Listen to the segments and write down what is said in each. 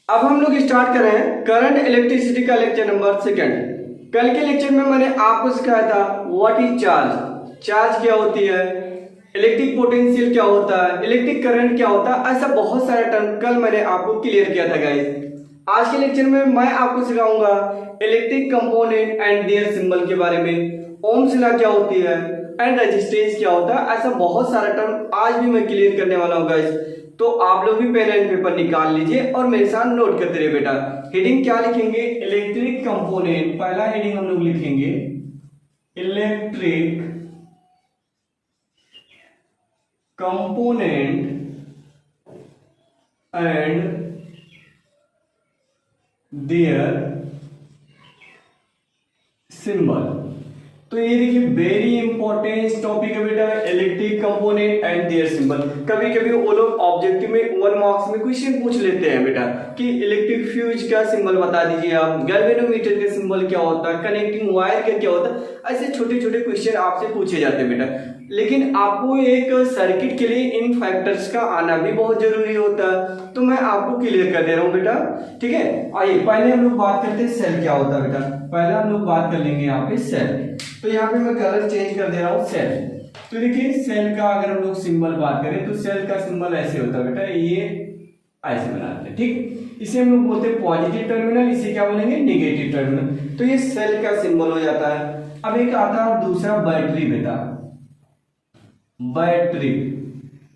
अब हम लोग स्टार्ट कर रहे हैं करंट इलेक्ट्रिसिटी का लेक्चर नंबर 2। कल के लेक्चर में मैंने आपको सिखाया था व्हाट इज चार्ज, चार्ज क्या होती है, इलेक्ट्रिक पोटेंशियल क्या होता है, इलेक्ट्रिक करंट क्या होता है, ऐसा बहुत सारा टर्म कल मैंने आपको क्लियर किया था गाइस। आज के लेक्चर में मैं आपको सिखाऊंगा electric component and their symbol के बारे में, ओम्स लॉ क्या होती है एंड रेजिस्टेंस क्या होता है। ऐसा बहुत सारा टर्म आज भी मैं क्लियर करने वाला हूँ गाइस। तो आप लोग भी पेन एंड पेपर निकाल लीजिए और मेरे साथ नोट करते रहिए बेटा। हेडिंग क्या लिखेंगे? Electric component. पहला हेडिंग हम लोग लिखेंगे electric component and their symbol. तो ये देखिए वेरी इंपॉर्टेंट टॉपिक है बेटा, electric component and their symbol. कभी कभी वो लोग ऑब्जेक्टिव में 1 मार्क्स में क्वेश्चन पूछ लेते हैं बेटा कि इलेक्ट्रिक फ्यूज का सिंबल बता दीजिए आप, गैल्वेनोमीटर का सिंबल क्या होता है, कनेक्टिंग वायर का क्या होता है। ऐसे छोटे छोटे क्वेश्चन आपसे पूछे जाते हैं बेटा। लेकिन आपको एक सर्किट के लिए इन फैक्टर्स का आना भी बहुत जरूरी होता है, तो मैं आपको क्लियर कर दे रहा हूँ बेटा। ठीक है, आइए पहले हम लोग बात करते हैं सेल क्या होता है बेटा। पहले हम लोग बात कर लेंगे यहाँ पे सेल। तो यहाँ पे मैं कलर चेंज कर दे रहा हूँ सेल। तो देखिए सेल का अगर हम लोग सिंबल बात करें तो सेल का सिंबल ऐसे होता है बेटा, ये ऐसे बनाते हैं। ठीक, इसे हम लोग बोलते हैं पॉजिटिव टर्मिनल, इसे क्या बोलेंगे? Negative terminal. तो ये सेल का सिंबल हो जाता है। अब एक आता है दूसरा बैटरी बेटा, बैटरी।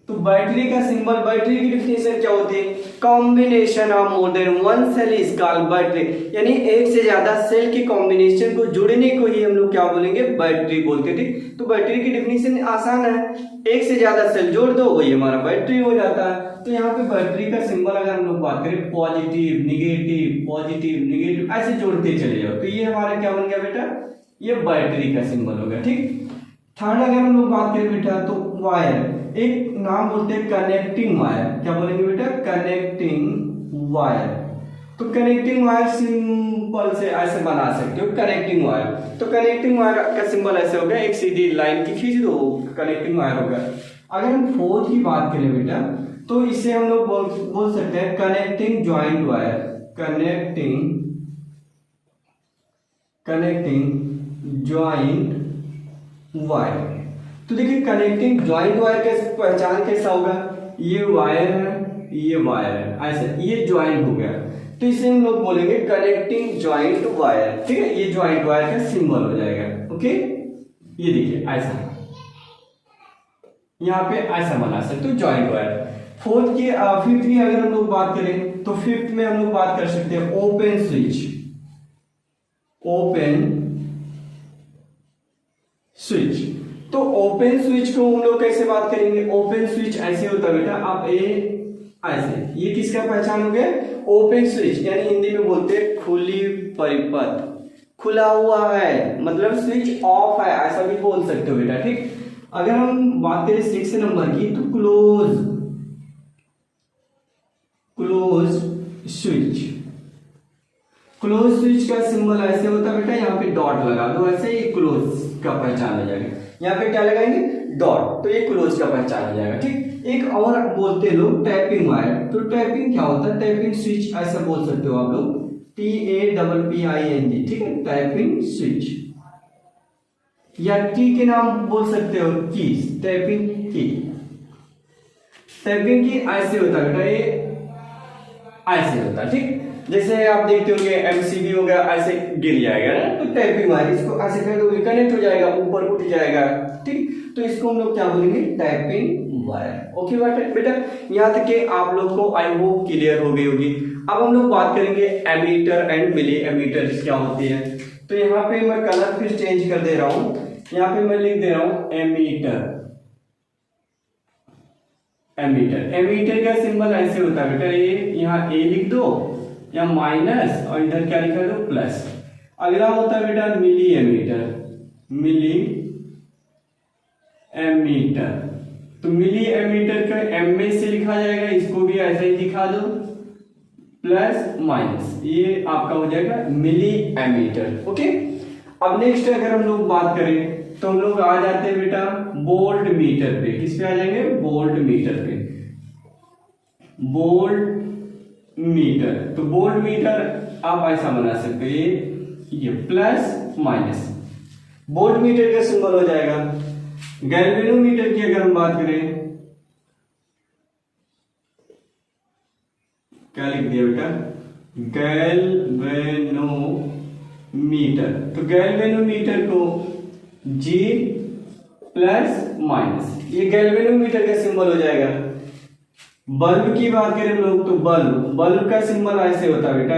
तो बैटरी का सिंबल, बैटरी की डिफिनेशन क्या होती है? Combination of more than one cell is called battery. यानी एक से ज्यादा सेल की कॉम्बिनेशन को जुड़ने को ही हम लोग क्या बोलेंगे? बैटरी बोलते हैं। ठीक, तो बैटरी की डिफिनेशन आसान है, एक से ज्यादा सेल जोड़ दो वही हमारा बैटरी हो जाता है। तो यहाँ पे बैटरी का सिंबल अगर हम लोग बात करें पॉजिटिव पॉजिटिव निगेटिव ऐसे जोड़ते चले जाओ, तो ये हमारा क्या बन गया बेटा? ये बैटरी का सिंबल हो गया। ठीक, थर्ड अगर हम लोग बात करें बेटा तो वायर, एक नाम बोलते हैं कनेक्टिंग वायर। क्या बोलेंगे बेटा? Connecting wire. तो कनेक्टिंग वायर सिंपल से ऐसे बना सकते हो, कनेक्टिंग वायर। तो कनेक्टिंग वायर का सिंबल ऐसे हो गया, एक सीधी लाइन की खींच दो, कनेक्टिंग वायर हो गया। अगर हम फोर्थ की बात करें बेटा तो इसे हम लोग बोल सकते हैं connecting joint wire. Connecting joint wire. तो देखिए कनेक्टिंग ज्वाइंट वायर का पहचान कैसा होगा? ये वायर है, ये वायर है, ऐसे ये ज्वाइंट हो गया, तो इसे हम लोग बोलेंगे कनेक्टिंग ज्वाइंट वायर। ठीक है, ये ज्वाइंट वायर का सिंबल हो जाएगा। ओके, ये देखिए ऐसा, यहाँ पे ऐसा बना सकते हो ज्वाइंट वायर। फोर्थ की फिफ्थ की अगर हम लोग बात करें तो फिफ्थ में हम लोग बात कर सकते हैं ओपन स्विच। ओपन स्विच, तो ओपन स्विच को हम लोग कैसे बात करेंगे? ओपन स्विच ऐसे होता है बेटा, आप ऐसे, ये किसका पहचान हो गया? ओपन स्विच, यानी हिंदी में बोलते हैं खुली परिपथ, खुला हुआ है, मतलब स्विच ऑफ है, ऐसा भी बोल सकते हो बेटा। ठीक, अगर हम बात करें 6 नंबर की तो क्लोज स्विच। क्लोज स्विच का सिंबल ऐसे होता है बेटा, यहाँ पे डॉट लगा दो, ऐसे ही क्लोज का पहचान हो जाएगा। यहाँ पे क्या लगाएंगे? डॉट, तो ये क्लोज का पहचान हो जाएगा। ठीक, एक और बोलते लोग टैपिंग वायर। तो टैपिंग क्या होता है? टैपिंग स्विच ऐसा बोल सकते हो आप लोग, TAPPING। ठीक है, टैपिंग स्विच, या की के नाम बोल सकते हो की, टैपिंग की। टैपिंग की ऐसे होता है बेटा, ये ऐसे होता है। ठीक, जैसे आप देखते होंगे MCB हो गया, ऐसे गिर जाएगा ना, तो टैपिंग वायर, इसको ऐसे कर दोगे कनेक्ट हो जाएगा, ऊपर उठ जाएगा। ठीक, तो इसको हम लोग क्या बोलेंगे? Tapping wire. ओके बेटा, यहाँ तक कि आप लोग को आई होप क्लियर हो गई होगी। अब हम लोग बात करेंगे एमीटर एंड मिली एमीटर क्या होती है। तो यहाँ पे मैं कलर फिर चेंज कर दे रहा हूँ, यहाँ पे मैं लिख दे रहा हूँ एमीटर। एमीटर, एमीटर का सिंबल ऐसे होता है बेटा, ये यहाँ ए लिख दो या माइनस और इधर क्या लिखा दो? प्लस। अगला होता है बेटा मिली एमीटर। मिली एमीटर, तो मिली एमीटर का एम में से लिखा जाएगा, इसको भी ऐसे ही दिखा दो, प्लस माइनस, ये आपका हो जाएगा मिली एमीटर। ओके, अब नेक्स्ट अगर हम लोग बात करें तो हम लोग आ जाते हैं बेटा वोल्ट मीटर पे। किस पे आ जाएंगे? वोल्ट मीटर पे। Volt meter. तो वोल्ट मीटर आप ऐसा बना सकते हो, ये प्लस माइनस वोल्ट मीटर का सिंबल हो जाएगा। गैल्वेनोमीटर की अगर हम बात करें, क्या लिख दिया बेटा, गैल्वेनोमीटर। तो गैल्वेनोमीटर को G प्लस माइनस, ये गैल्वेनोमीटर का सिंबल हो जाएगा। बल्ब की बात करें हम लोग, तो बल्ब का सिंबल ऐसे होता है बेटा,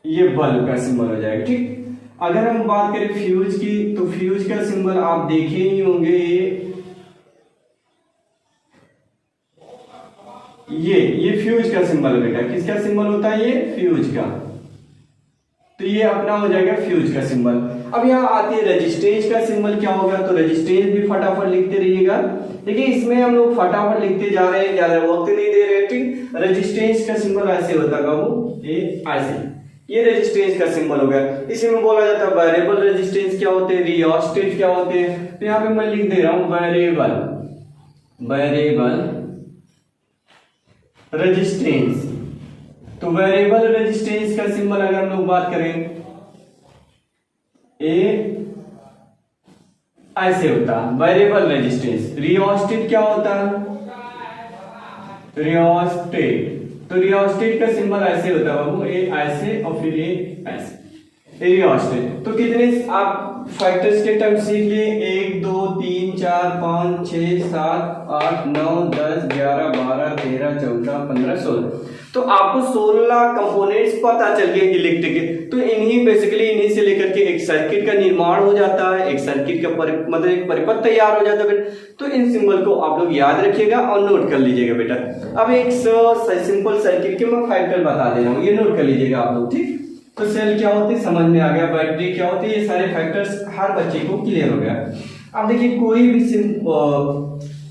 ये बल्ब का सिंबल हो जाएगा। ठीक, अगर हम बात करें फ्यूज की, तो फ्यूज का सिंबल आप देखे ही होंगे, ये फ्यूज का सिंबल है बेटा। किसका सिंबल होता है, ये फ्यूज का। तो ये अपना हो जाएगा फ्यूज का सिंबल। अब यहाँ आती है रेजिस्टेंस का सिंबल क्या होगा, तो रेजिस्टेंस भी फटाफट लिखते रहिएगा। देखिए इसमें हम लोग फटाफट लिखते जा रहे हैं, ज्यादा वक्त नहीं दे रहे। ठीक, रेजिस्टेंस का सिंबल ऐसे होता है बाबू, ये ऐसे, ये रेजिस्टेंस का सिंबल हो गया। इसी में बोला जाता है वेरिएबल रेजिस्टेंस क्या होते हैं, रियोस्टेट क्या होते हैं। तो यहाँ पे मैं लिख दे रहा हूं वेरिएबल रेजिस्टेंस। तो वेरिएबल रेजिस्टेंस का सिंबल अगर हम लोग बात करें, ऐसे होता वेरिएबल रेजिस्टेंस। रियोस्टेट क्या होता है, रियोस्टेट, तो रियोस्टेट का सिंबल ऐसे होता है बाबू, ये ऐसे और फिर ये ऐसे, रियोस्टेट। तो कितने आप फैक्टर्स के टर्म सीख लिए, 1 2 3 4 5 6 7 8 9 10 11 12 13 14 15 16। तो आपको 16 कंपोनेंट्स पता चल गए इलेक्ट्रिक के। तो इन्हीं से लेकर के एक सर्किट का निर्माण हो जाता है, एक सर्किट का मतलब एक परिपथ तैयार हो जाता है। तो इन सिंबल को आप लोग याद रखिएगा और नोट कर लीजिएगा बेटा। अब एक सिंपल सर्किट के मैं फैक्टर बता दे रहा हूँ, ये नोट कर लीजिएगा आप लोग। ठीक, तो सेल क्या होती है समझ में आ गया, बैटरी क्या होती है, ये सारे फैक्टर्स हर बच्चे को क्लियर हो गया। अब देखिए कोई भी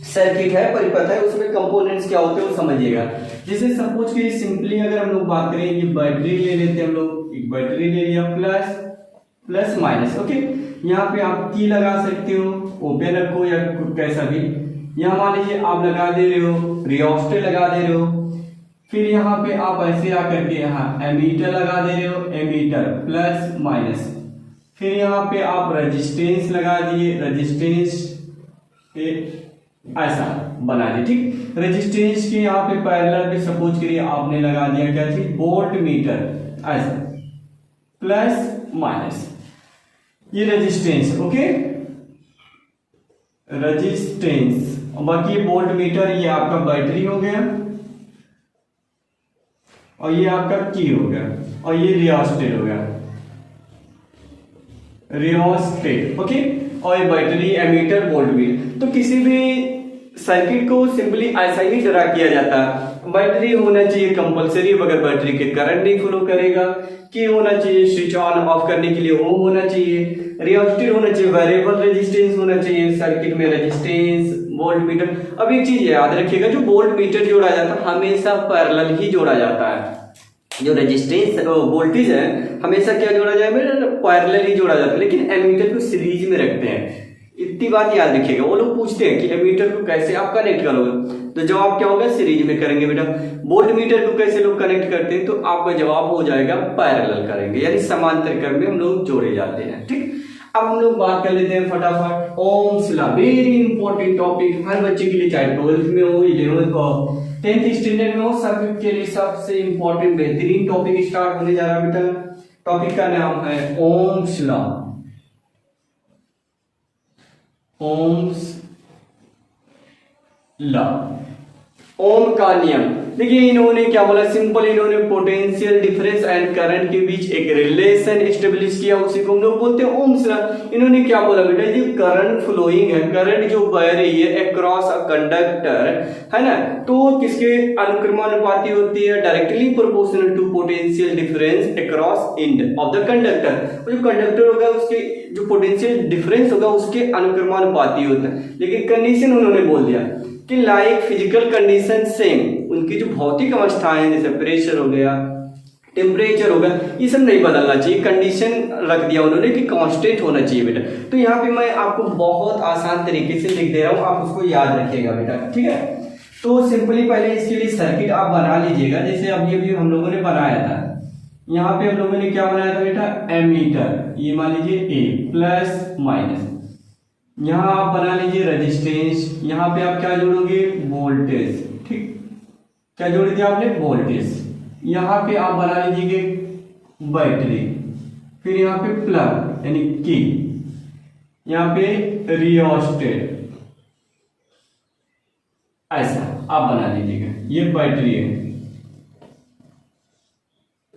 सर्किट है, परिपथ है, उसमें कंपोनेंट्स क्या होते हैं वो समझिएगा। जैसे सपोज कि सिंपली अगर हम लोग बात करें, ये बैटरी ले लेते हैं हम लोग, एक बैटरी ले लिया, प्लस माइनस। ओके, यहाँ पे आप की लगा सकते हो, ओपन रखो या कैसा भी। यहाँ मान लीजिए आप लगा दे रहे हो, रियोस्टेट लगा दे रहे हो, फिर यहाँ पे आप ऐसे आकर के यहाँ एमीटर लगा दे रहे हो, एमीटर प्लस माइनस। फिर यहाँ पे आप रेजिस्टेंस लगा दिए, रेजिस्टेंस ऐसा बना दिए। ठीक, रेजिस्टेंस के यहाँ पे पैरेलल पे सपोज करिए आपने लगा दिया क्या चीज, वोल्ट मीटर, ऐसा प्लस माइनस, ये रेजिस्टेंस। Okay, resistance. बाकी वोल्ट मीटर ये आपका बैटरी हो गया, और ये आपका की हो गया, और ये रियोस्टेट हो गया, रियोस्टेट। ओके, और ये बैटरी, एमीटर, वोल्ट मीटर। तो किसी भी सर्किट को सिंपली ऐसा ही ड्रा किया जाता है। बैटरी होना चाहिए कंपलसरी, अगर बैटरी के करंट नहीं फ्लो करेगा। की होना चाहिए स्विच ऑन ऑफ करने के लिए, वो होना चाहिए। रियोस्टेट होना चाहिए, वेरिएबल रेजिस्टेंस होना चाहिए सर्किट में, रेजिस्टेंस, वोल्ट मीटर। अब एक चीज याद रखिएगा, जो वोल्ट मीटर जोड़ा जाता है हमेशा पैरेलल ही जोड़ा जाता है। जो रेजिस्टेंस वोल्टेज है हमेशा क्या जोड़ा जाए, पैरेलल ही जोड़ा जाता है। लेकिन एमीटर को सीरीज में रखते हैं, इतनी बात याद रखिएगा। वो लोग पूछते हैं कि एमीटर को कैसे आप कनेक्ट करोगे, तो जवाब क्या होगा, सीरीज में करेंगे बेटा। वोल्ट मीटर को कैसे लोग कनेक्ट करते हैं, तो आपका जवाब हो जाएगा पैरेलल करेंगे, यानी समांतर क्रम में हम लोग जोड़े जाते हैं। ठीक, अब हम लोग बात कर लेते हैं फटाफट Ohm's law. Very important topic, हर बच्चे के लिए, चाहे 12th में हो, 11th हो, 10th स्टैंडर्ड में हो, सबके लिए सबसे इंपॉर्टेंट बेहतरीन टॉपिक स्टार्ट होने जा रहा है बेटा। टॉपिक का नाम है ओम्स लॉ। ओम्स लॉ, ओम का नियम। देखिए इन्होंने क्या बोला, सिंपल इन्होंने पोटेंशियल डिफरेंस एंड करंट के बीच एक रिलेशन एस्टेब्लिश किया, उसी को हम लोग बोलते हैं ओम्स लॉ। इन्होंने क्या बोला बेटा, जो करंट फ्लोइंग है, करंट जो बह रही है अक्रॉस अ कंडक्टर, है ना, तो किसके अनुक्रमानुपाती होती है, directly proportional to potential difference across end of the conductor. जो कंडक्टर होगा उसके जो पोटेंशियल डिफरेंस होगा उसके अनुक्रमानुपाती होता है। लेकिन कंडीशन उन्होंने बोल दिया कि लाइक फिजिकल कंडीशन सेम, उनकी जो भौतिक अवस्थाएं हैं जैसे प्रेशर हो गया, टेम्परेचर होगा, ये सब नहीं बदलना चाहिए। कंडीशन रख दिया उन्होंने कि कांस्टेंट होना चाहिए बेटा। तो यहाँ पे मैं आपको बहुत आसान तरीके से लिख दे रहा हूँ, आप उसको याद रखिएगा बेटा। ठीक है, तो सिंपली पहले इसके लिए सर्किट आप बना लीजिएगा, जैसे अभी अभी हम लोगों ने बनाया था। यहाँ पे हम लोगों ने क्या बनाया था बेटा, एमीटर, ये मान लीजिए ए प्लस माइनस। यहाँ आप बना लीजिए रेजिस्टेंस, यहाँ पे आप क्या जोड़ोगे, वोल्टेज, ठीक, क्या जोड़ दिया आपने, वोल्टेज। यहाँ पे आप बना लीजिए बैटरी, फिर यहाँ पे प्लग यानी की, यहाँ पे रियोस्टेट, ऐसा आप बना लीजिएगा। ये बैटरी है,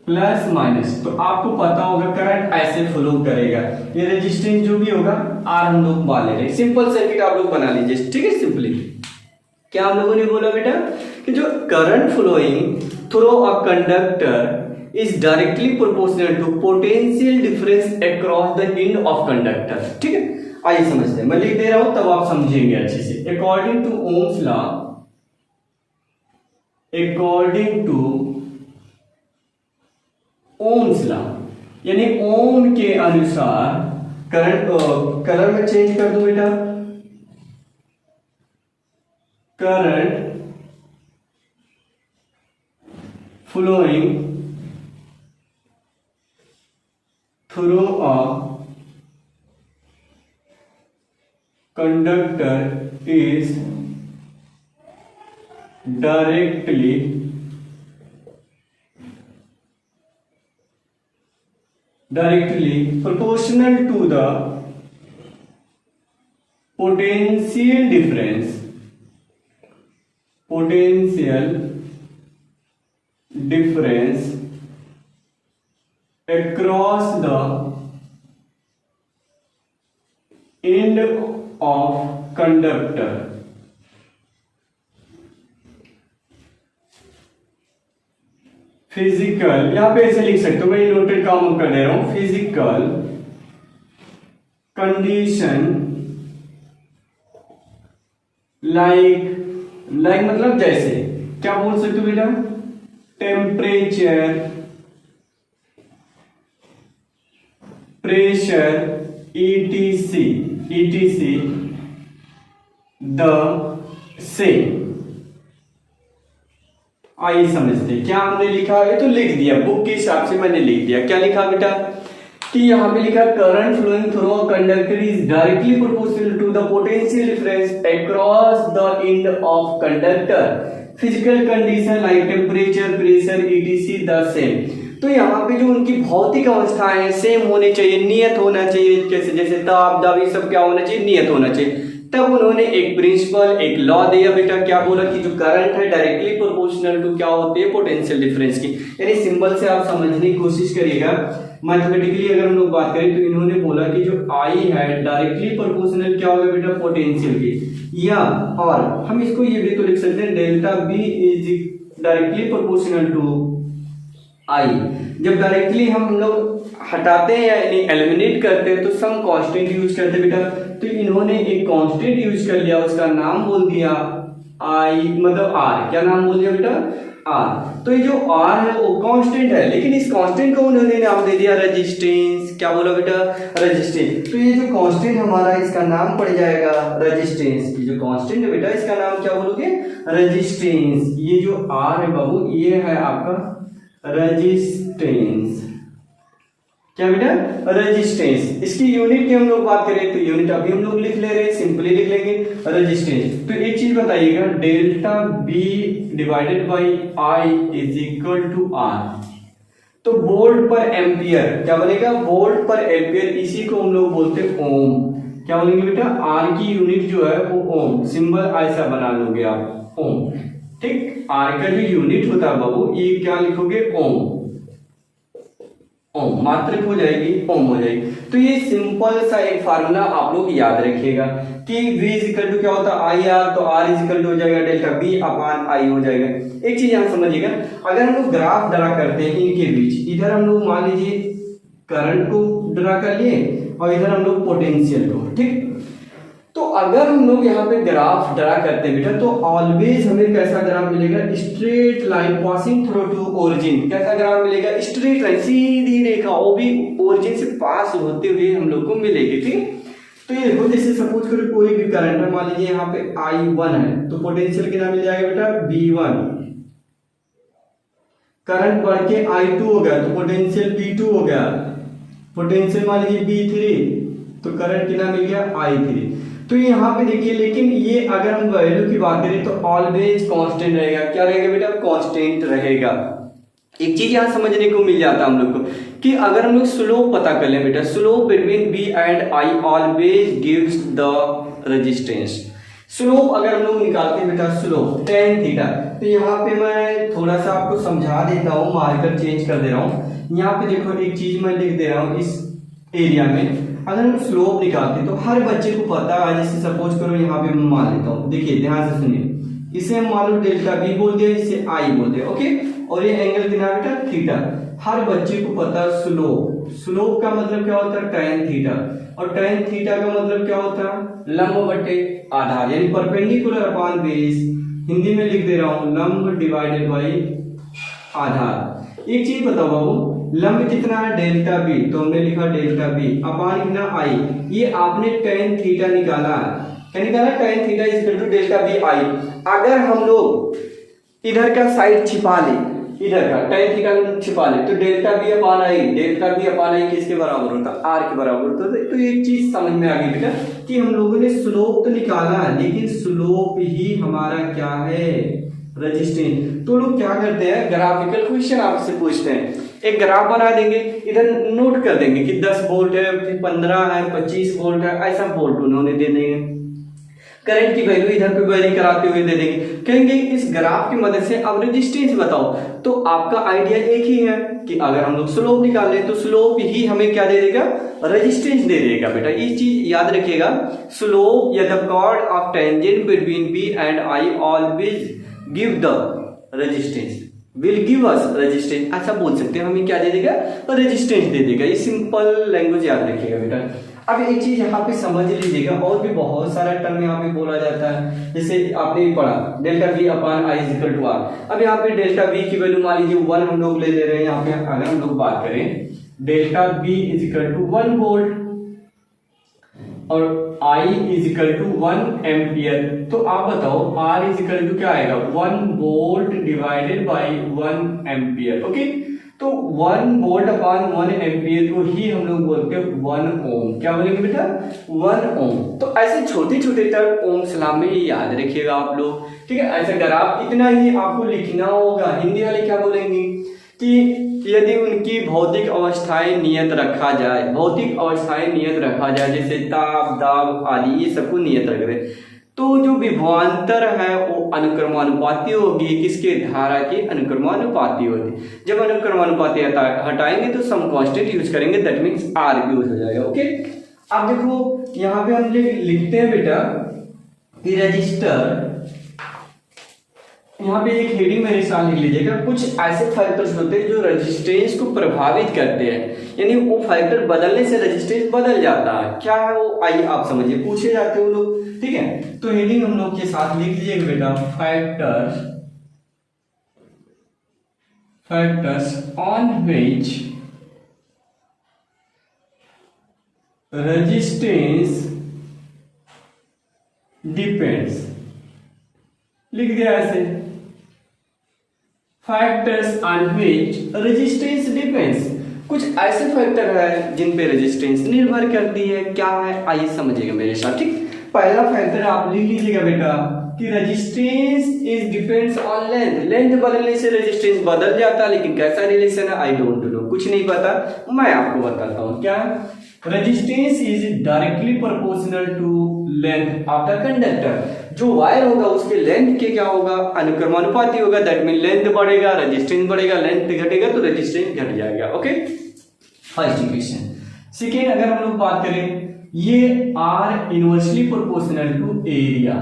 प्लस माइनस, तो आपको पता होगा करंट ऐसे फ्लो करेगा। ये रेजिस्टेंस जो भी होगा आर हम लोग मान ले रहे हैं। सिंपल सर्किट आप लोग बना लीजिए, ठीक है। सिंपली क्या हम लोगों ने बोला बेटा कि जो current flowing through a conductor is directly proportional to potential difference across the end of conductor, ठीक है। आइए समझते हैं, मैं लिख दे रहा हूं तब आप समझेंगे अच्छे से। According to Ohm's law, according to Ohm's law, यानी ओम के अनुसार करंट, कलर में चेंज कर दो बेटा, current flowing through a conductor is directly proportional to the potential difference across the end of conductor. Physical, यहां पे ऐसे लिख सकते हो, मैं नोटेड काम कर दे रहा हूं। फिजिकल कंडीशन लाइक मतलब जैसे, क्या बोल सकते हो बेटा, temperature, pressure, etc the same. आइए समझते हैं क्या हमने लिखा है, तो लिख दिया बुक के हिसाब से मैंने लिख दिया। क्या लिखा बेटा कि यहाँ पे लिखा current flowing through a conductor is directly proportional to the potential difference across the end of conductor. Physical condition like temperature, pressure, etc the same. तो यहाँ पे जो उनकी भौतिक अवस्थाएं हैं सेम होनी चाहिए, नियत होना चाहिए, कैसे जैसे ताप दाब ये सब क्या होना चाहिए, नियत होना चाहिए। तब उन्होंने एक प्रिंसिपल, एक लॉ दिया बेटा, क्या बोला कि जो करंट है डायरेक्टली प्रोपोर्शनल टू क्या होती है, पोटेंशियल डिफरेंस की। यानी सिंबल से आप समझने की कोशिश करिएगा। मैथमेटिकली अगर हम लोग बात करें तो इन्होंने बोला कि जो आई है डायरेक्टली प्रोपोर्शनल क्या होगा बेटा, पोटेंशियल की, या और हम इसको ये भी तो लिख सकते हैं delta B is directly proportional to I. जब डायरेक्टली हम लोग हटाते हैं यानी एलिमिनेट करते हैं तो सम कांस्टेंट यूज करते हैं बेटा। तो इन्होंने एक कांस्टेंट यूज कर लिया, उसका नाम बोल दिया आई, मतलब आर। क्या नाम बोल दिया बेटा, आर। तो ये जो आर है वो कांस्टेंट है, लेकिन इस कांस्टेंट को उन्होंने नाम दे दिया रेजिस्टेंस। क्या बोला बेटा, रेजिस्टेंस। तो ये जो कांस्टेंट हमारा इसका नाम पड़ जाएगा रेजिस्टेंस। ये जो कांस्टेंट है बेटा इसका नाम क्या बोलोगे, रेजिस्टेंस। ये जो आर है बाबू ये है आपका रेजिस्टेंस। क्या बेटा, रेजिस्टेंस। इसकी यूनिट की हम लोग बात करें तो यूनिट अभी हम लोग लिख ले रहे हैं, सिंपली लिख लेंगे रेजिस्टेंस। तो एक चीज बताइएगा, delta B divided by I is equal to R. तो वोल्ट पर एम्पियर क्या बनेगा, वोल्ट पर एम्पियर, इसी को हम लोग बोलते हैं ओम। क्या बोलेंगे बेटा, आर की यूनिट जो है वो ओम, सिंबल ऐसा बना लोगे आप, ओम, ठीक। आर का जो यूनिट होता है बाबू ये क्या लिखोगे, ओम। ओम मात्रक हो जाएगी, ओम हो जाएगी। तो ये सिंपल सा एक फार्मूला आप लोग याद रखिएगा कि V इक्वल टू क्या होता है, आई आर। तो R इक्वल टू हो जाएगा डेल्टा बी अपॉन आई हो जाएगा। एक चीज यहां समझिएगा, अगर हम लोग ग्राफ ड्रा करते हैं इनके बीच, इधर हम लोग मान लीजिए करंट को ड्रा कर लिए और इधर हम लोग पोटेंशियल को, ठीक। तो अगर हम लोग यहाँ पे ग्राफ ड्रा करते हैं बेटा तो ऑलवेज हमें कैसा ग्राफ मिलेगा, straight line passing through to origin. कैसा ग्राफ मिलेगा, स्ट्रेट लाइन, सीधी रेखा, वो भी ओरिजिन से पास होते हुए हम लोग को मिलेगी, ठीक। तो ये देखो जैसे सपोज करो कोई भी करंट है, मान लीजिए यहाँ पे I1 है, तो पोटेंशियल कितना मिल जाएगा बेटा V1। करंट बढ़ के I2 हो गया तो पोटेंशियल V2 हो गया। पोटेंशियल मान लीजिए V3 तो करंट कितना मिल गया I3। तो यहाँ पे देखिए, लेकिन ये अगर हम वैल्यू की बात करें तो ऑलवेज कांस्टेंट रहेगा। क्या रहेगा बेटा? कांस्टेंट रहेगा। एक चीज यहाँ समझने को मिल जाता है हम लोग को कि अगर हम लोग स्लोप पता कर लें बेटा, slope between B and I always gives the resistance. Slope अगर हम लोग निकालते हैं बेटा, स्लोप tan थीटा, तो यहाँ पे मैं थोड़ा सा आपको समझा देता हूँ, मार्कर चेंज कर दे रहा हूँ। यहाँ पे देखो एक चीज मैं लिख दे रहा हूँ, इस एरिया में अगर हम स्लोप निकालते हैं तो हर बच्चे को पता है। जैसे सपोज करो यहाँ पे मैं मान लेता हूँ, देखिए ध्यान से सुनिए, इसे हम मान लो डेल्टा बी बोल दिया, इसे आई बोल दिया, ओके। और ये एंगल कितना है बेटा? थीटा। हर बच्चे को पता है स्लोप, स्लोप का मतलब क्या होता है? tan theta. और tan थीटा का मतलब क्या होता है? लंब बटे आधार, यानी परपेंडिकुलर अपॉन बेस। हिंदी में लिख दे रहा हूं, लंब डिवाइडेड बाई आधार। एक चीज बताओ बाबू, लंब कितना है? डेल्टा बी, तो हमने लिखा डेल्टा बी अपॉन कितना? आई। ये आपने tan थीटा निकाला है, क्या निकाला? tan theta is equal to delta B I. अगर हम लोग इधर का साइड छिपा ले, इधर का tan थीटा छिपा ले, तो delta B upon I, delta B upon I किसके बराबर होता है? आर के बराबर होता है। तो एक चीज समझ में आ गई बेटा कि हम लोगों ने स्लोप तो निकाला है, लेकिन स्लोप ही हमारा क्या है? रेजिस्टेंस। तो लोग क्या करते हैं, ग्राफिकल क्वेश्चन आपसे पूछते हैं, एक ग्राफ बना देंगे, इधर नोट कर देंगे कि 10 वोल्ट है, फिर 15 है, 25 वोल्ट है, ऐसा वोल्ट उन्होंने दे देंगे। करंट की वैल्यू इधर पे वैरी कराते हुए दे देंगे, कहेंगे इस ग्राफ की मदद से अब रेजिस्टेंस बताओ। तो आपका आइडिया एक ही है कि अगर हम लोग स्लोप निकाल लें तो स्लोप ही हमें क्या दे देगा? रेजिस्टेंस दे देगा। बेटा ये चीज याद रखिएगा, स्लोप या the chord of tangent between B and I always give the resistance, will give us resistance, ऐसा बोल सकते हैं। हमें क्या दे देगा? रेजिस्टेंस दे देगा। ये सिंपल लैंग्वेज याद रखिएगा बेटा। अब एक चीज यहाँ पे समझ लीजिएगा, और भी बहुत सारा टर्म यहाँ पे बोला जाता है, जैसे आपने पढ़ा delta B upon I is equal to R. अब यहाँ पे डेल्टा बी की वैल्यू मान लीजिए 1 हम लोग ले रहे हैं। यहाँ पे अगर हम लोग बात करें delta B is equal to 1 volt और I is equal to 1 ampere, तो आप बताओ आर इज इक्वल टू क्या आएगा? 1 volt divided by 1 ampere, okay. तो 1 वोल्ट अपॉन 1 एम्पियर को ही हम लोग बोलते हैं 1 ओम। क्या बोलेंगे बेटा? 1 ओम। तो ऐसे छोटे छोटे टर्म ओम सलाम में ये याद रखिएगा आप लोग, ठीक है। ऐसा ग्राफ इतना ही आपको लिखना होगा। हिंदी वाले क्या बोलेंगे कि यदि उनकी भौतिक अवस्थाएं नियत रखा जाए, भौतिक अवस्थाएं नियत रखा जाए, जैसे ताप दाब आदि, ये सबको नियत रख दे, तो जो विभवांतर है वो अनुक्रमानुपाती होगी। किसके? धारा के अनुक्रमानुपाती होगी। जब अनुक्रमानुपाती हटाएंगे तो सम कांस्टेंट यूज करेंगे, दैट मींस आर यूज हो जाएगा, ओके। अब देखो यहाँ पे हम लिखते हैं बेटा कि रजिस्टर, यहाँ पे एक हेडिंग मेरे साथ लिख लीजिएगा, कुछ ऐसे फैक्टर्स होते हैं जो रेजिस्टेंस को प्रभावित करते हैं, यानी वो फैक्टर बदलने से रेजिस्टेंस बदल जाता है। क्या है वो? आइए आप समझिए, पूछे जाते हो लोग, ठीक है। तो हेडिंग हम लोग के साथ लिख लीजिएगा बेटा, factors on which resistance depends. लिख दिया ऐसे, factors on which resistance depends. कुछ ऐसे फैक्टर है जिन पे रेजिस्टेंस निर्भर करती है। क्या है? आइए समझिएगा मेरे साथ, ठीक। पहला फैक्टर आप लिख लीजिएगा बेटा कि resistance is depends on length. Length बदलने से रेजिस्टेंस बदल जाता है, लेकिन कैसा रिलेशन है आई डोंट नो, कुछ नहीं पता, मैं आपको बताता हूँ। क्या? Resistance is directly proportional to length of the conductor. जो वायर होगा उसके लेंथ के क्या होगा? अनुक्रमानुपाती होगा। दैट मीन लेंथ बढ़ेगा रेजिस्टेंस बढ़ेगा, लेंथ घटेगा तो रेजिस्टेंस घट जाएगा, ओके। First equation. सेकेंड, अगर हम लोग बात करें, ये R inversely proportional to area.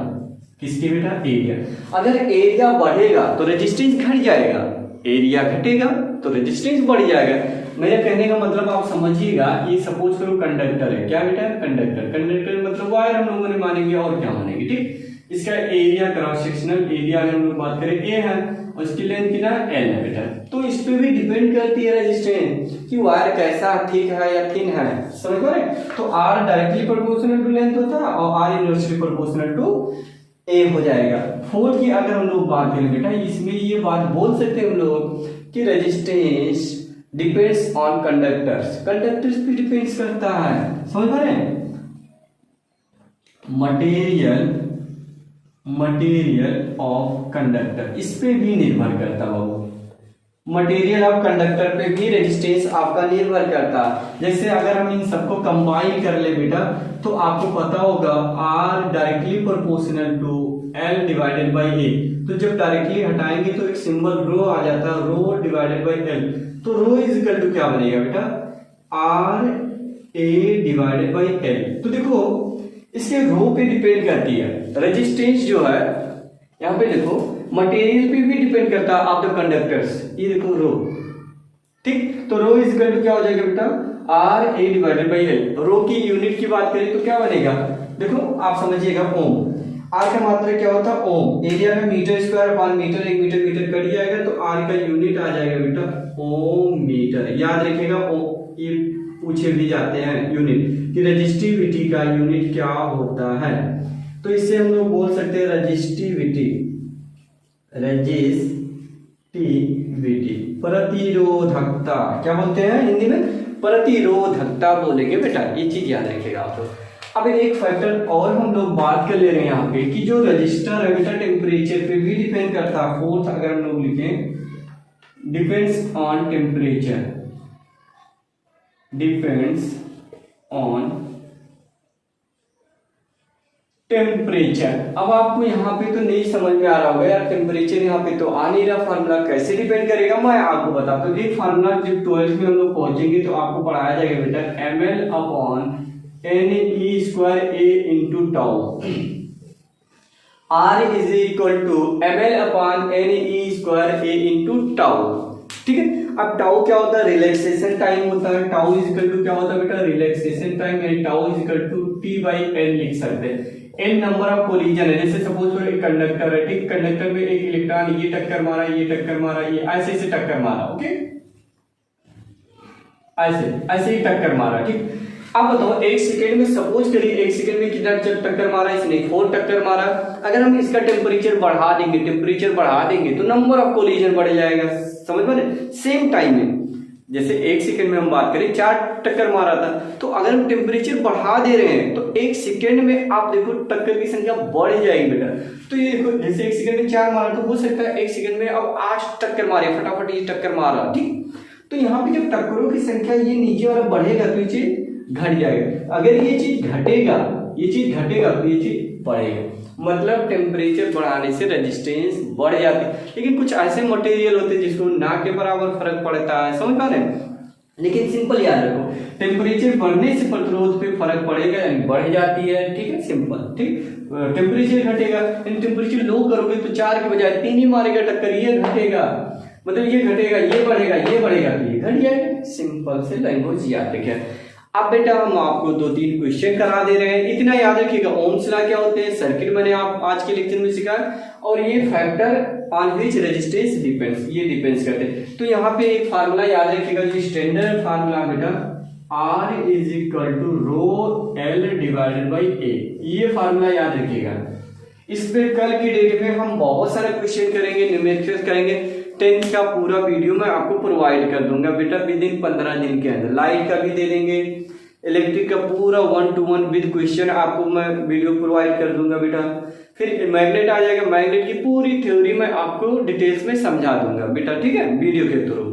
किसके बेटा? एरिया। अगर एरिया बढ़ेगा तो रेजिस्टेंस घट जाएगा, एरिया घटेगा तो रेजिस्टेंस बढ़ जाएगा। मेरे कहने का मतलब आप समझिएगा, ये सपोज करो कंडक्टर है। क्या बेटा? कंडक्टर। कंडक्टर मतलब वायर हम लोगों ने मानेंगे, और क्या मानेंगे, ठीक। इसका एरिया, क्रॉस सेक्शनल एरिया अगर हम लोग बात करें ए है और इसकी लेंथ कितना है एल है बेटा। तो इस पे भी डिपेंड करती है रेजिस्टेंस कि वायर कैसा थिक है या थिन है, समझ पा रहे। तो R directly proportional to length होता है और R inversely proportional to A हो जाएगा। फोर्थ की अगर हम लोग बात करें बेटा, इसमें ये बात बोल सकते हैं हम लोग कि resistance depends on conductors, conductors पे डिपेंड्स करता है, समझ पा रहे हैं। मटेरियल ऑफ कंडक्टर, इस पे भी निर्भर करता बाबू, मटेरियल ऑफ कंडक्टर पे भी रेजिस्टेंस आपका निर्भर करता है। जैसे अगर हम इन सबको कंबाइन कर ले बेटा तो आपको पता होगा R directly proportional to L divided by A. तो जब डायरेक्टली हटाएंगे तो एक सिंबल रो आ जाता है, रो डिवाइडेड बाई एल। तो रो इज इक्वल टू क्या बनेगा बेटा, R A divided by L. तो देखो इसके रो पे डिपेंड करती है रेजिस्टेंस जो है, यहाँ पे देखो मटेरियल पे भी डिपेंड करता है ऑफ द कंडक्टर्स, ये देखो रो, ठीक। तो रो इज इक्वल टू क्या हो जाएगा बेटा, R A divided by L. Rho की यूनिट की बात करें तो क्या बनेगा, देखो आप समझिएगा ओम, आर का मात्रा क्या होता है ओम, एरिया में मीटर स्क्वायर अपॉन मीटर, एक मीटर मीटर कट जाएगा तो आर का यूनिट आ जाएगा बेटा ओम मीटर। याद रखिएगा ओम, ये पूछे भी जाते हैं यूनिट कि रेजिस्टिविटी का यूनिट क्या होता है। तो इससे हम लोग बोल सकते हैं रेजिस्टिविटी, प्रतिरोधकता, क्या बोलते हैं हिंदी में, प्रतिरोधकता बोलेंगे बेटा, ये चीज याद रखिएगा आप लोग। अब एक फैक्टर और हम लोग बात कर ले रहे हैं यहाँ पे कि जो रजिस्टर है बेटा टेम्परेचर पे भी डिपेंड करता है। फोर्थ अगर हम लोग लिखें, depends on temperature, depends on temperature. अब आपको यहाँ पे तो नहीं समझ में आ रहा होगा यार, टेम्परेचर यहाँ पे तो आ नहीं रहा, फार्मूला कैसे डिपेंड करेगा, मैं आपको बताता हूँ। एक फार्मूला जब 12th में हम लोग पहुंचेंगे तो आपको पढ़ाया जाएगा बेटा, ml upon N E square A into tau, R is equal to ml upon N E square A into tau, ठीक है। अब टाउ क्या होता है, रिलैक्सेशन टाइम होता है, टाउ इज इक्वल टू क्या होता है बेटा, रिलैक्सेशन टाइम, यानी tau is equal to T by N लिख सकते हैं। एन नंबर ऑफ कोलिजन है, जैसे सपोज एक कंडक्टर है, ठीक, कंडक्टर में एक इलेक्ट्रॉन ये टक्कर मारा, ये टक्कर मारा, ये ऐसे ऐसे टक्कर मारा, ओके, ऐसे ऐसे ही टक्कर मारा, ठीक। अब बताओ एक सेकेंड में, सपोज करिए एक सेकेंड में कितना टक्कर मारा इसने, 4 टक्कर मारा। अगर हम इसका टेम्परेचर बढ़ा देंगे, टेम्परेचर बढ़ा देंगे तो नंबर ऑफ कोलिजन बढ़ जाएगा, समझ में। सेम टाइम में जैसे एक सेकंड में हम बात करें 4 टक्कर मारा था, तो अगर हम टेम्परेचर बढ़ा दे रहे हैं तो एक सेकंड में आप देखो टक्कर की संख्या बढ़ जाएगी बेटा। तो ये देखो जैसे एक सेकंड में 4 मारा तो हो सकता है एक सेकंड में अब 8 टक्कर मारे, फटाफट ये टक्कर मारा, ठीक। तो यहाँ पे जब टक्करों की संख्या ये नीचे वाला बढ़ेगा तो ये चीज घट जाएगा, अगर ये चीज घटेगा, ये चीज घटेगा तो ये चीज बढ़ेगा। मतलब टेम्परेचर बढ़ाने से रेजिस्टेंस बढ़ जाती है। लेकिन कुछ ऐसे मटेरियल होते हैं जिसको ना के बराबर फर्क पड़ता है, समझ पा रहे हैं। लेकिन सिंपल याद रखो, टेम्परेचर बढ़ने से प्रतिरोध पे फर्क पड़ेगा, यानी बढ़ जाती है, ठीक है, सिंपल, ठीक। टेम्परेचर घटेगा, टेम्परेचर लो करोगे तो 4 के बजाय 3 ही मारेगा टक्कर, ये घटेगा, मतलब ये घटेगा, ये बढ़ेगा, ये बढ़ेगा तो ये घट जाएगा। सिंपल से लैंग्वेज याद रखें। अब बेटा हम आपको 2-3 क्वेश्चन करा दे रहे हैं, इतना याद रखिएगा। ओम्स लॉ क्या होते हैं, सर्किट मैंने आप आज के लेक्चर में सीखा, और ये factor on which resistance depends, ये डिपेंड्स करते हैं। तो यहाँ पे एक फार्मूला याद रखिएगा, जो स्टैंडर्ड फार्मूला बेटा R is equal to rho L divided by A, ये फार्मूला याद रखिएगा। इस पे कल की डेट में हम बहुत सारे क्वेश्चन करेंगे, न्यूमेरिकल्स करेंगे। 10th का पूरा वीडियो मैं आपको प्रोवाइड कर दूंगा बेटा विद इन 15 दिन के अंदर। लाइट का भी दे देंगे, इलेक्ट्रिक का पूरा 1-to-1 विद क्वेश्चन आपको मैं वीडियो प्रोवाइड कर दूंगा बेटा। फिर मैग्नेट आ जाएगा, मैग्नेट की पूरी थ्योरी मैं आपको डिटेल्स में समझा दूंगा बेटा, ठीक है, वीडियो के थ्रू।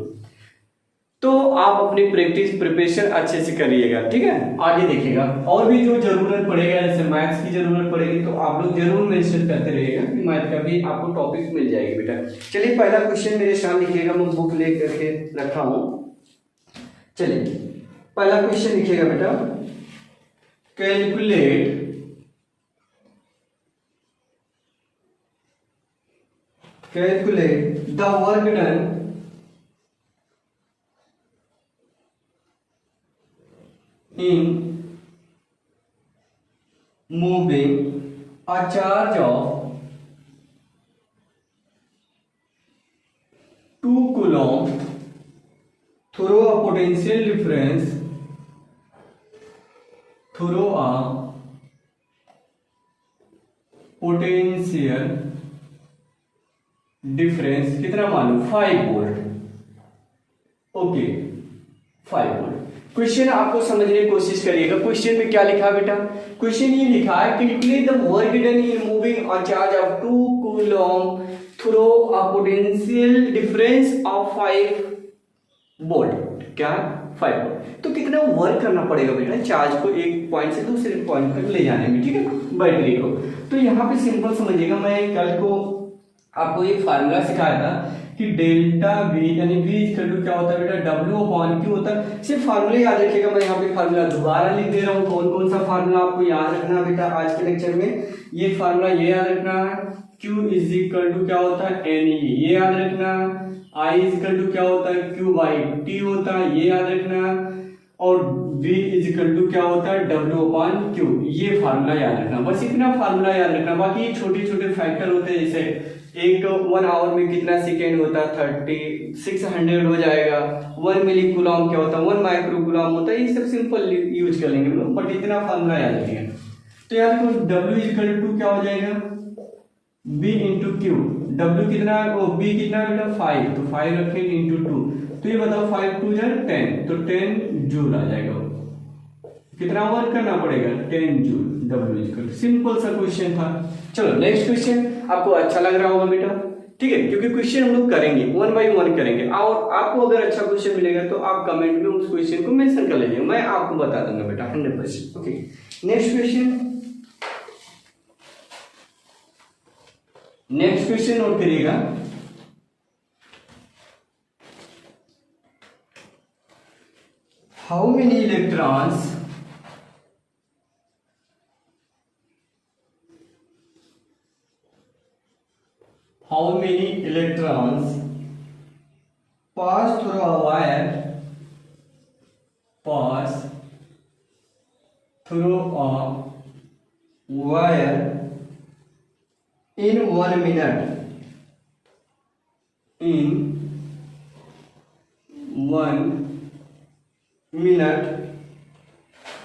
तो आप अपनी प्रैक्टिस प्रिपरेशन अच्छे से करिएगा, ठीक है। आगे देखिएगा और भी जो जरूरत पड़ेगा, जैसे मैथ्स की जरूरत पड़ेगी तो आप लोग जरूर मेंशन करते रहिएगा कि मैथ का भी आपको टॉपिक मिल जाएगी बेटा। चलिए पहला क्वेश्चन मेरे सामने लिखिएगा, मैं बुक ले करके रखा हूं। चलिए पहला क्वेश्चन लिखिएगा बेटा, calculate the work done in moving a charge of 2 coulomb through a potential difference through a potential difference कितना मालूम 5 वोल्ट। Okay 5 volt. क्वेश्चन आपको समझने की कोशिश करिएगा। क्वेश्चन में क्या लिखा बेटा? क्वेश्चन ये लिखा है calculate the work done in moving a charge of 2 coulomb through a potential difference of 5 volt. क्या 5 वोल्ट। तो कितना वर्क करना पड़ेगा बेटा चार्ज को एक पॉइंट से दूसरे पॉइंट तक ले जाने में, ठीक है, बैटरी को। तो यहाँ पे सिंपल समझिएगा, मैं कल को आपको एक फार्मूला सिखाया था कि डेल्टा वी यानी वी इक्वल टू क्या होता है बेटा डब्ल्यू अपॉन क्यू होता है। सिर्फ फार्मूला याद रखिएगा। मैं यहाँ पे फार्मूला दोबारा लिख दे रहा हूँ। कौन कौन सा फार्मूला आपको याद रखना है बेटा आज के लेक्चर में? ये फार्मूला ये याद रखना है, Q इज इक्वल टू क्या होता है NE, ये याद रखना है। I इज इक्वल टू क्या होता है Q बाई T होता है, ये याद रखना है। और V इज इक्वल टू क्या होता है W अपॉन Q, ये फार्मूला याद रखना। बस इतना फार्मूला याद रखना। बाकी छोटे छोटे फैक्टर होते हैं, जैसे एक 1 आवर में कितना सेकेंड होता है 3600 हो जाएगा। 1 मिली कूलम क्या होता है 1 माइक्रो कूलम होता है। ये सब सिंपल यूज कर लेंगे हम लोग, बट इतना फार्मूला याद रखिएगा। तो याद रखो W इज इक्वल टू क्या हो जाएगा B इंटू क्यू। W कितना है B कितना है बेटा 5, तो 5 रखेंगे इंटू 2। तो ये बताओ 5 2 10, तो 10 जूल आ जाएगा। कितना वर्क करना पड़ेगा 10 जूल। W इक्वल सिंपल सा क्वेश्चन था। चलो नेक्स्ट क्वेश्चन। आपको अच्छा लग रहा होगा बेटा, ठीक है, क्योंकि क्वेश्चन हम लोग करेंगे 1 बाई 1 करेंगे। और आपको अगर अच्छा क्वेश्चन मिलेगा तो आप कमेंट में उस क्वेश्चन को मेंशन कर लीजिए, मैं आपको बता दूंगा बेटा 100%। Okay next question. Next question note करिएगा। How many electrons pass through a wire in 1 minute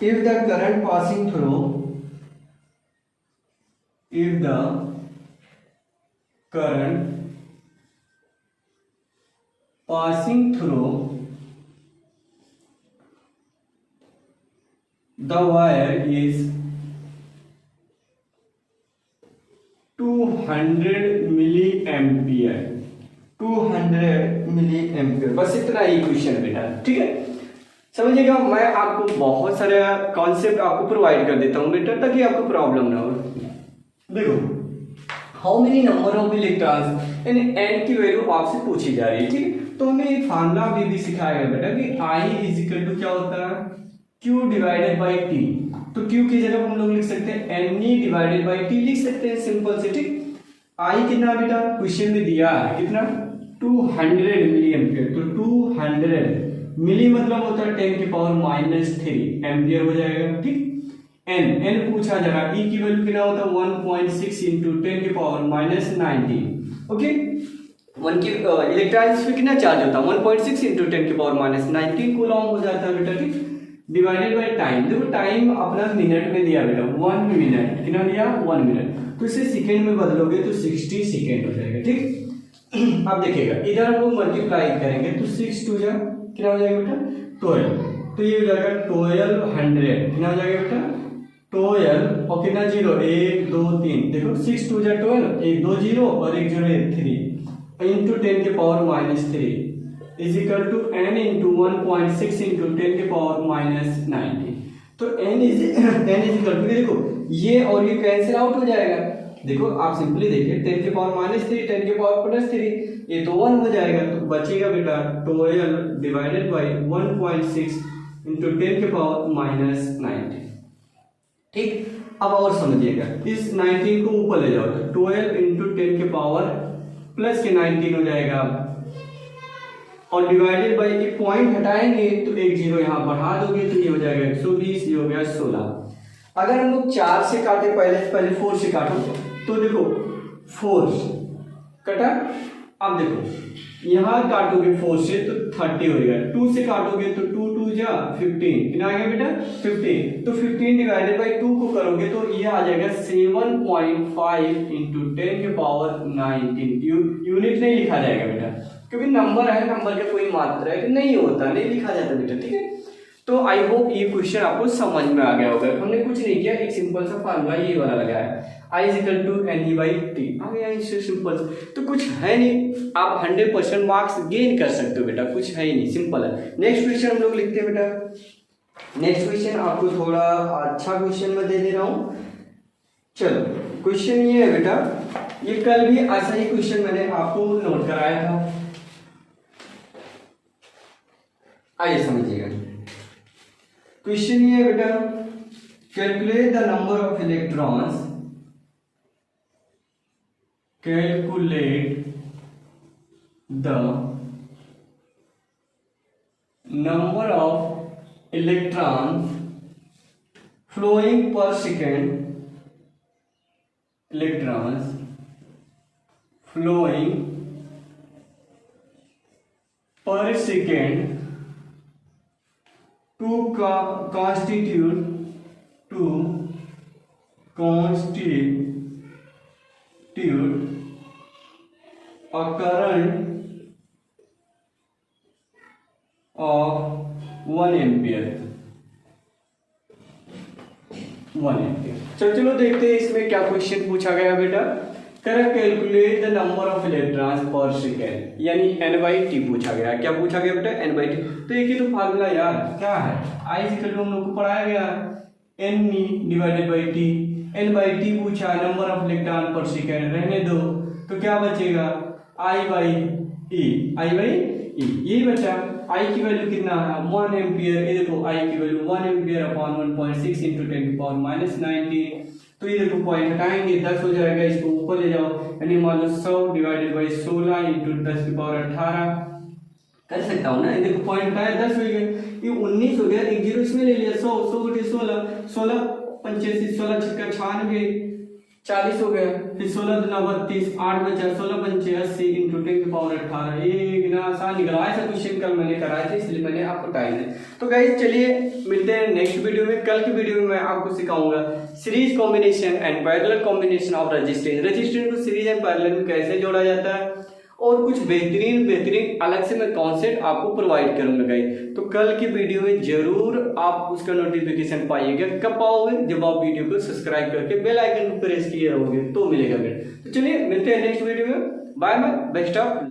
if the current passing through the wire is 200 milliampere. 200 milliampere. बस इतना ही क्वेश्चन बेटा, ठीक है, समझिएगा। मैं आपको बहुत सारे कॉन्सेप्ट आपको प्रोवाइड कर देता हूँ बेटा, ताकि आपको प्रॉब्लम ना हो। देखो how many number of electrons यानी n की वैल्यू आपसे पूछी जा रही है, ठीक है। तो हमें एक फार्मूला भी सिखाया गया बेटा कि I इज इक्वल टू क्या होता है Q डिवाइडेड बाई T। तो Q की जगह हम लोग लिख सकते हैं NE डिवाइडेड बाई T लिख सकते हैं, सिंपल से, ठीक। I कितना बेटा क्वेश्चन में दिया है कितना 200 मिली एम्पियर। तो 200 मिली मतलब होता है 10 की पावर -3 एम्पियर हो जाएगा, ठीक। n पूछा जा रहा है, E की वैल्यू कितना होता है 1.6 इंटू 10 की पावर -19। ओके 1 की इलेक्ट्रॉन्स पे कितना चार्ज होता है 1.6 इंटू 10 की पावर -19 कूलम हो जाता है बेटा, ठीक। Divided by time. देखो टाइम अपना मिनट में दिया बेटा 1 मिनट, कितना दिया 1 मिनट। तो इसे सेकेंड में बदलोगे तो 60 सेकेंड हो जाएगा, ठीक। अब देखिएगा इधर हम लोग मल्टीप्लाई करेंगे तो 6 2 जा कितना हो जाएगा बेटा 12। तो ये हो जाएगा 1200 कितना हो जाएगा बेटा 12 और कितना 0 1 2 3। देखो 6 2 जा 12, 1 2 0 और 1 0 3 इंटू 10 के power -3 is equal to n into 1.6 into 10 के पावर -19। तो n इज इक्वल टू, देखो ये और ये कैंसिल आउट हो जाएगा। देखो आप सिंपली देखिए 10 के पावर -3 10 के पावर +3 ये तो 1 हो जाएगा। तो बचेगा बेटा 12 डिवाइडेड बाई 1.6 इंटू 10 के पावर -19, ठीक। अब और समझिएगा इस 19 को ऊपर ले जाओ तो 12 इंटू 10 के पावर प्लस के 19 हो जाएगा और डिवाइडेड बाई पॉइंट हटाएंगे तो एक 0 यहाँ बढ़ा दोगे तो ये हो जाएगा 120, ये हो गया 16। अगर हम लोग 4 से काटे पहले 4 से काटो तो देखो 4 कटा। अब देखो यहाँ काटोगे 4 से तो 30 होगा, 2 से काटोगे तो 2 2 जा 15, कितना आ गया बेटा 15। तो 15 डिवाइडेड बाई 2 को करोगे तो ये आ जाएगा 7.5 इंटू 10 के पावर 19। यूनिट नहीं लिखा जाएगा बेटा, क्योंकि नंबर है, नंबर का कोई मात्रा है नहीं होता, नहीं लिखा जाता बेटा, ठीक है। तो आई होप ये क्वेश्चन आपको समझ में आ गया होगा। हमने कुछ नहीं किया, एक सिंपल सा फार्मूला ये वाला लगाया, I = NE/T आ गया, इससे सिंपल। तो कुछ है नहीं, आप 100% मार्क्स गेन कर सकते हो बेटा, कुछ है ही नहीं, सिंपल है। नेक्स्ट क्वेश्चन हम लोग लिखते हैं बेटा। नेक्स्ट क्वेश्चन आपको थोड़ा अच्छा क्वेश्चन में दे दे रहा हूँ। चलो क्वेश्चन ये है बेटा, ये कल भी ऐसा ही क्वेश्चन मैंने आपको नोट कराया था, आइए समझिएगा। क्वेश्चन ये है बेटा, calculate the number of electrons, calculate the number of electrons flowing per second, electrons flowing per second to constitute a current of 1 ampere. चलो देखते हैं इसमें क्या क्वेश्चन पूछा गया बेटा। Calculate the number of electrons पर सेकेंड, यानी N/T पूछा गया। क्या पूछा गया बेटा N/T। तो एक ही तो फार्मूला यार, क्या है I = हम लोग को पढ़ाया गया NE/T। N/T पूछा, नंबर ऑफ इलेक्ट्रॉन पर सेकेंड रहने दो, तो क्या बचेगा I/E। यही बचा। I की वैल्यू कितना है 1 एम्पियर, ये देखो I की वैल्यू 1 एम्पियर अपॉन 1.6 इंटू 10 की पावर -19। तो ये देखो पॉइंट हटाएंगे 10 हो जाएगा, इसको ऊपर ले जाओ, यानी मान लो 100 डिवाइडेड बाई 16 इंटू 10 की पावर 18 कर सकता हूँ ना। ये देखो पॉइंट हटाया 10 हो गया, ये 19 हो गया, एक जीरो इसमें ले लिया, 100 बटे 16, 16 85, 16 छक्का 96, 40 हो गया, फिर 16 दूना 32, 8 बचा, 16 पंचे 80 इंटू 10 की पावर 18। ये कितना आसान निकला। ऐसा क्वेश्चन कल मैंने कराया था, इसलिए मैंने आपको टाइम है। तो गाइस चलिए मिलते हैं नेक्स्ट वीडियो में। कल की वीडियो में मैं आपको सिखाऊंगा series combination and parallel combination of resistance को सीरीज एंड पैरेलल में कैसे जोड़ा जाता है, और कुछ बेहतरीन अलग से मैं कॉन्सेप्ट आपको प्रोवाइड करूंगा गाइस। तो कल की वीडियो में जरूर आप उसका नोटिफिकेशन पाइएगा। कब पाओगे? जब आप वीडियो को सब्सक्राइब करके बेल आइकन को प्रेस किए रहोगे तो मिलेगा। तो चलिए मिलते हैं नेक्स्ट वीडियो में। Bye bye, best of.